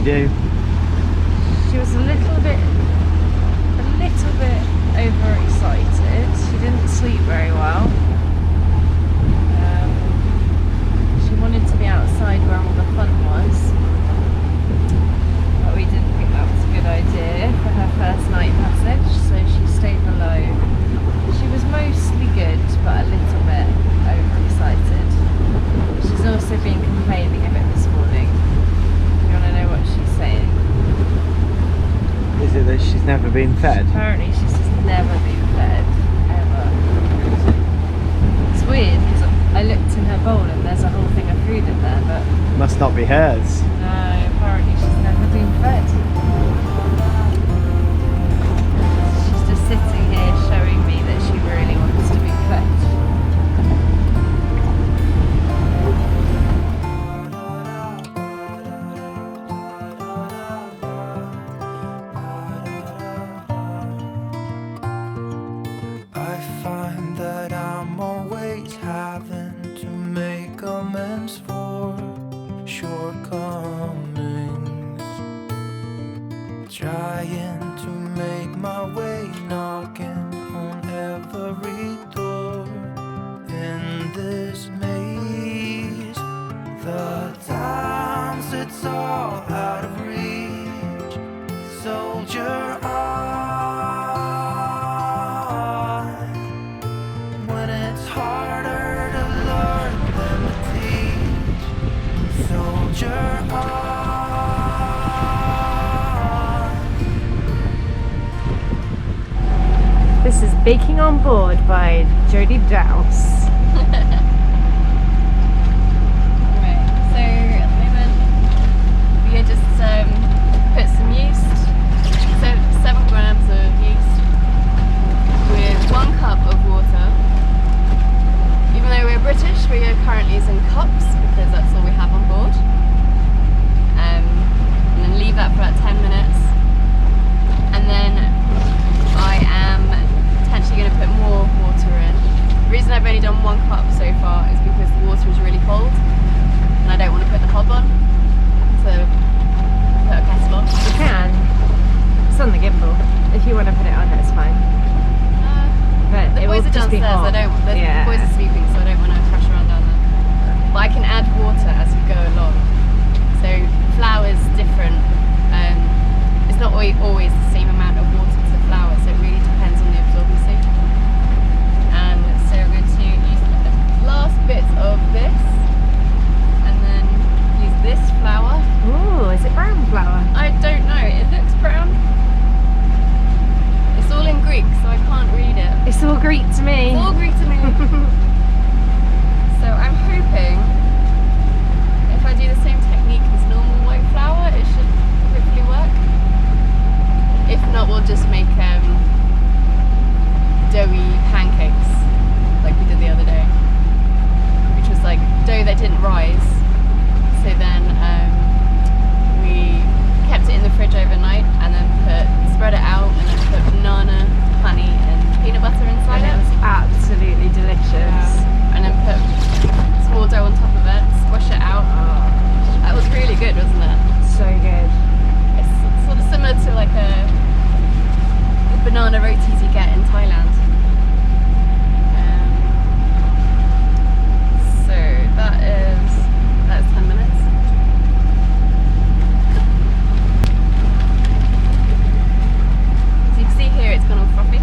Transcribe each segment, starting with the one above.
she do? She was a little bit overexcited. She didn't sleep very well. She wanted to be outside where all the fun was, but we didn't think that was a good idea for her first night passage, so she stayed below. She was mostly good, but a little bit overexcited. She's also been complaining a bit this morning. You want to know what she's saying? Is it that she's never been fed? Apparently she's just never been fed, ever. It's weird because I looked in her bowl and there's a whole thing of food in there, but Must not be hers. no, apparently she's never been fed. She's just sitting here showing me that she really wants to be fed. I find that I'm always having to make amends for shortcomings, trying to make my way, knocking on every door in this maze. The times it's all out of reach, soldier on. When it's harder to learn than to teach, soldier on. This is Baking on Board by Jodie Dowse. Right, so at the moment we are just put some yeast, so 7 grams of yeast with 1 cup of water. Even though we're British, we are currently using cups because that's all we have on board. And then leave that for about 10 minutes. And then I am potentially going to put more water in. The reason I've only done 1 cup so far is because the water is really cold and I don't want to put the hob on, so put a kettle on. You can. It's on the gimbal. If you want to put it on, it's fine. But The it boys will are just be downstairs, hot. the Yeah. boys are sleeping, so I don't want to crash around down there. But I can add water as we go along. So flour is different. It's not always the same amount of water to flour, so it really depends on the absorbency. And so we're going to use the last bits of this, and then use this flour. Ooh, is it brown flour? I don't know, it looks brown. It's all in Greek, so I can't read it. It's all Greek to me. It's all Greek to me. So I'm hoping if I do the same technique as normal white flour, it should hopefully work. If not, we'll just make doughy pancakes like we did the other day, which was like dough that didn't rise. So then we kept it in the fridge overnight and then spread it out and then put banana, honey and peanut butter inside And it it. was absolutely delicious. And then put small dough on top of it, squash it out. That was really good, wasn't it? So good. It's sort of similar to like the banana rotis you get in Thailand. So that's 10 minutes. So you can see here it's gone all frothy. It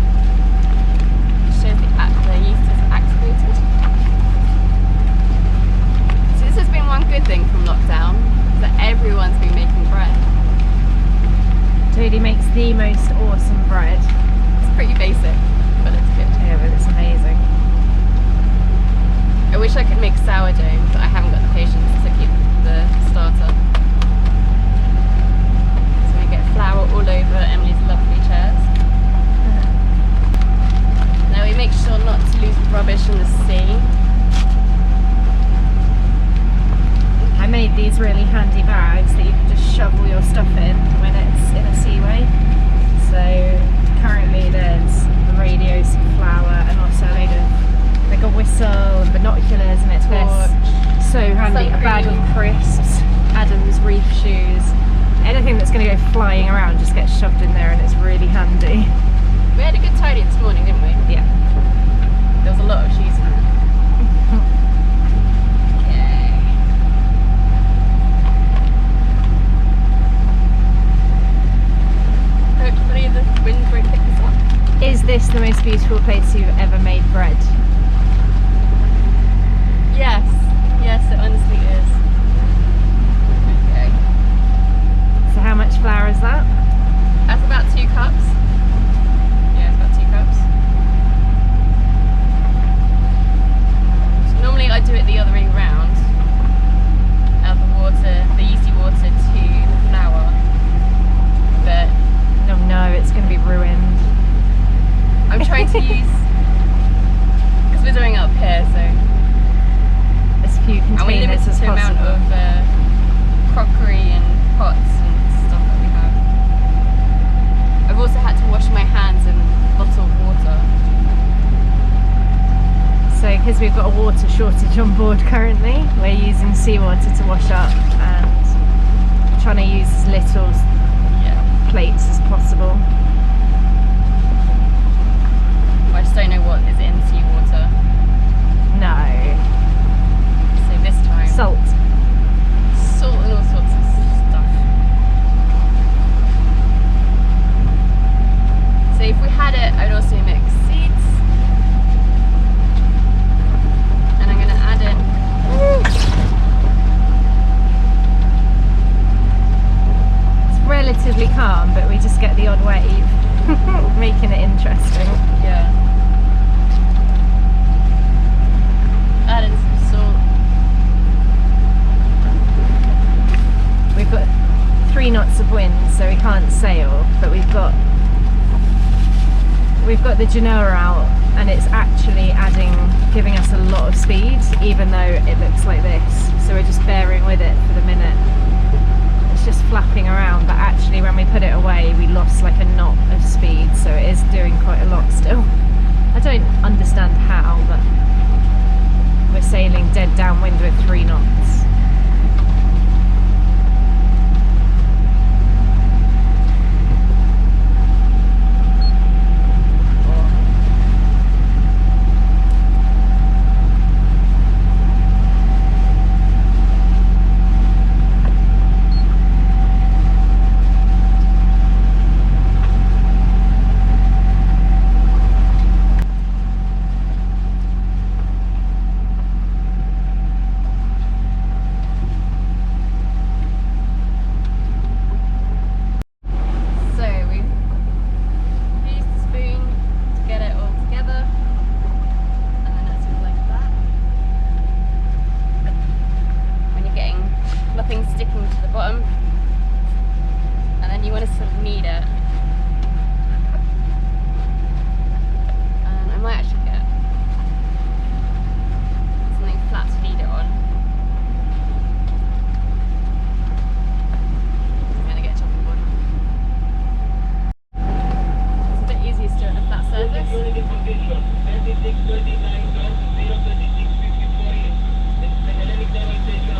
shows the yeast is activated. So this has been one good thing from lockdown, that everyone's been making bread. Jodie makes the most awesome bread. It's pretty basic, but it's good. Yeah, but it's amazing. I wish I could make sourdough, but I haven't got the patience to keep the starter. So we get flour all over Emily's lovely chairs. Now we make sure not to lose rubbish in the sea. I made these really handy bags that you can just shovel your stuff in when it's in a seaway. So currently there's the radio, some flour and also a load of like a whistle and binoculars and it's this. So handy. A bag of crisps, Adam's reef shoes, anything that's going to go flying around just gets shoved in there, and it's really handy. We had a good tidy this morning, didn't we? Yeah. There was a lot of shoes in there. Okay. Hopefully the wind won't pick us up. Is this the most beautiful place you've ever made bread? Yes. Yes, it honestly is. Okay. So how much flour is that? That's about 2 cups. Yeah, it's about 2 cups. So normally I do it the other way around. Add the water, the yeasty water to the flour. But Oh no, it's going to be ruined. I'm trying to use, because we're doing it up here, so As few and we're containers limited as to the amount possible. of crockery and pots and stuff that we have. I've also had to wash my hands in bottled water. So because we've got a water shortage on board currently, we're using seawater to wash up and trying to use as little Yeah. plates as possible. I just don't know what is in seawater. No. So this time, Salt. salt and all sorts of stuff. So if we had it, I'd also mix seeds. And I'm going to add in It's relatively calm, but we just get the odd wave, making it interesting. yeah. Add in some salt. We've got 3 knots of wind, so we can't sail, but we've got the Genoa out, and it's actually giving us a lot of speed, even though it looks like this. So we're just bearing with it for the minute. It's just flapping around, but actually when we put it away, we lost like a knot of speed, so it is doing quite a lot still. I don't understand how, but we're sailing dead downwind with 3 knots.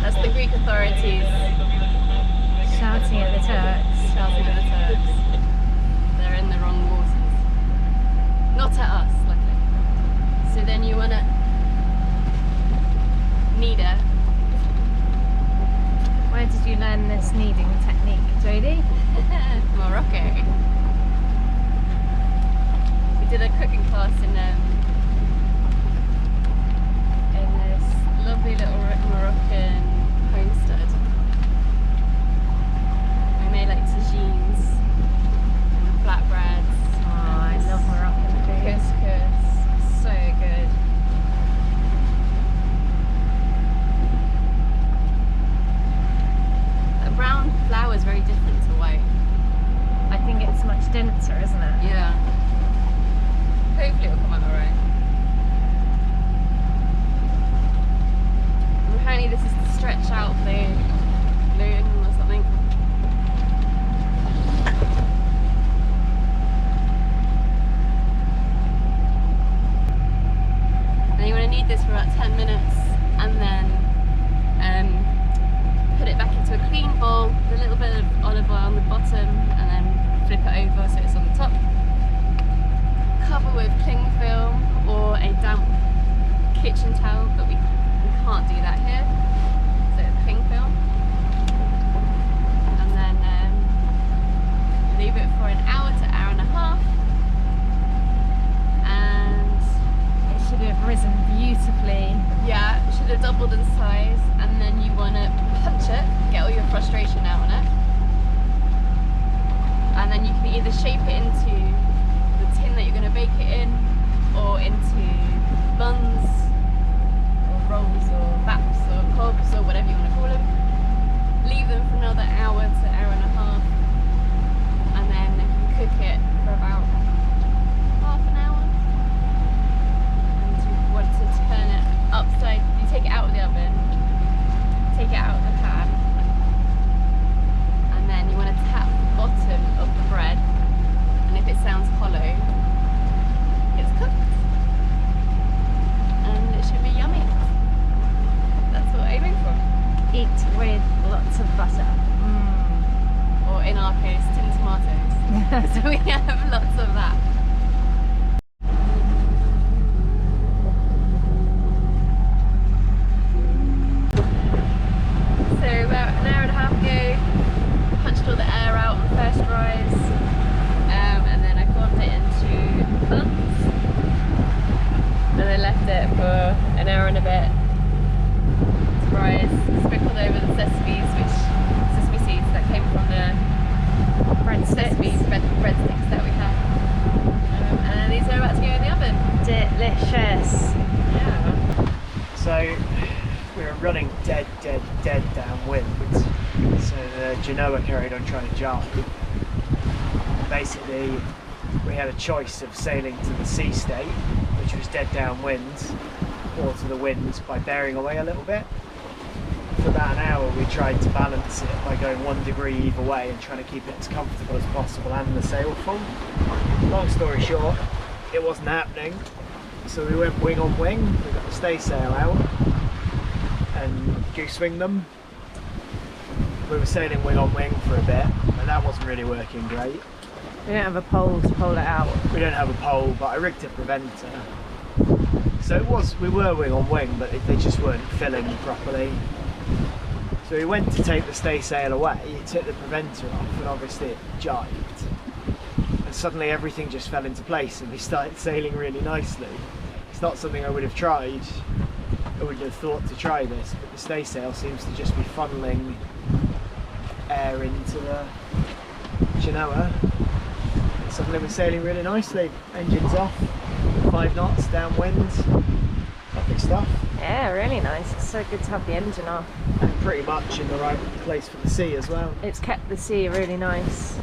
That's the Greek authorities Shouting at the Turks. shouting at the Turks. They're in the wrong waters. Not at us, luckily. So then you want to knead it. Where did you learn this kneading technique, Jodie? Morocco. We did a cooking class in this lovely little Moroccan homestead. We made like tagines and flatbreads. Oh, I love Moroccan food. Couscous. So good. The brown flour is very different to white. I think it's much denser, isn't it? Yeah. Hopefully it'll come out alright. Apparently this is to stretch out the balloon or something. And you want to knead this for about 10 minutes and then put it back into a clean bowl bowl, a little bit of olive oil on the bottom, and then flip it over so it's on the top. Cover with cling film or a damp kitchen towel, but we can't do that here. So cling film, and then leave it for an hour to hour and a half, and It should have risen beautifully. yeah, it should have doubled in size. And then you want to punch it, get all your frustration out on it, and then you can either shape it into the tin that you're going to bake it in, or into buns or rolls or wraps or cobs or whatever you want to call them. Leave them for another hour to hour and a half, and then you cook it for about half an hour. And you want to turn it upside, you take it out of the oven, take it out of the pan, and then you want to tap the bottom of the bread, and if it sounds hollow, it's cooked, and it should be yummy. That's what we're aiming for. Eat with lots of butter. Or in our case, tin tomatoes. So we have lots of that. So about an hour and a half ago, punched all the air out on the first rise, and then I formed it into buns, and I left it for an hour and a bit to rise, sprinkled over the sesame seeds that came from the breadsticks that we had, and then these are about to go in the oven. Delicious. Yeah. So we were running dead downwind, so the Genoa carried on trying to jibe. Basically, we had a choice of sailing to the sea state, which was dead downwind, or to the wind by bearing away a little bit. For about an hour we tried to balance it by going 1 degree either way and trying to keep it as comfortable as possible and the sail full. Long story short, it wasn't happening, so we went wing on wing. We got the staysail out and goose winged them. We were sailing wing on wing for a bit, but that wasn't really working great. We don't have a pole to pole it out. We don't have a pole, but I rigged a preventer. So we were wing on wing, but they just weren't filling properly. So we went to take the staysail away, took the preventer off, and obviously it jibed. And suddenly everything just fell into place and we started sailing really nicely. It's not something I would have tried. I wouldn't have thought to try this, but the staysail seems to just be funneling air into the Genoa. And suddenly we're sailing really nicely. Engines off, 5 knots, downwind. Lovely stuff. Yeah, really nice. It's so good to have the engine off. And pretty much in the right place for the sea as well. It's kept the sea really nice.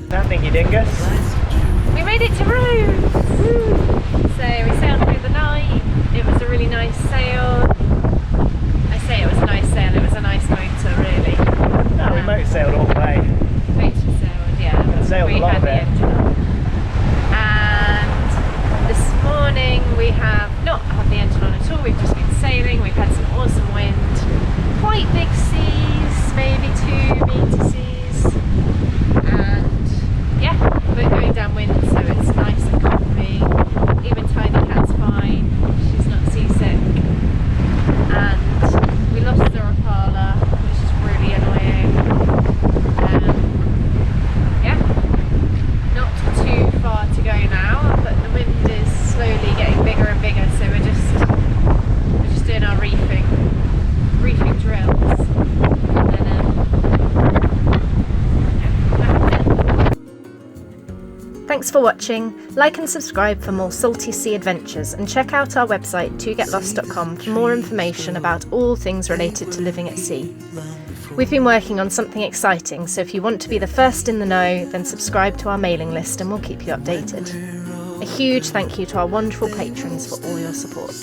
That thingy dingus. We made it to Rhodes! Woo. So we sailed through the night. It was a really nice sail. I say it was a nice sail, it was a nice motor really. No, we motor sailed all the way. Motor sailed, yeah. Sailed we a lot had of the it. engine on. And this morning we have not had the engine on at all, we've just been sailing, we've had some awesome wind. Quite big seas, maybe 2 metre seas. And yeah, we're going downwind so it's nice and comfy. Even tiny cats Thanks for watching. Like and subscribe for more salty sea adventures, and check out our website togetlost.com for more information about all things related to living at sea. We've been working on something exciting, so if you want to be the first in the know, then subscribe to our mailing list and we'll keep you updated. A huge thank you to our wonderful patrons for all your support.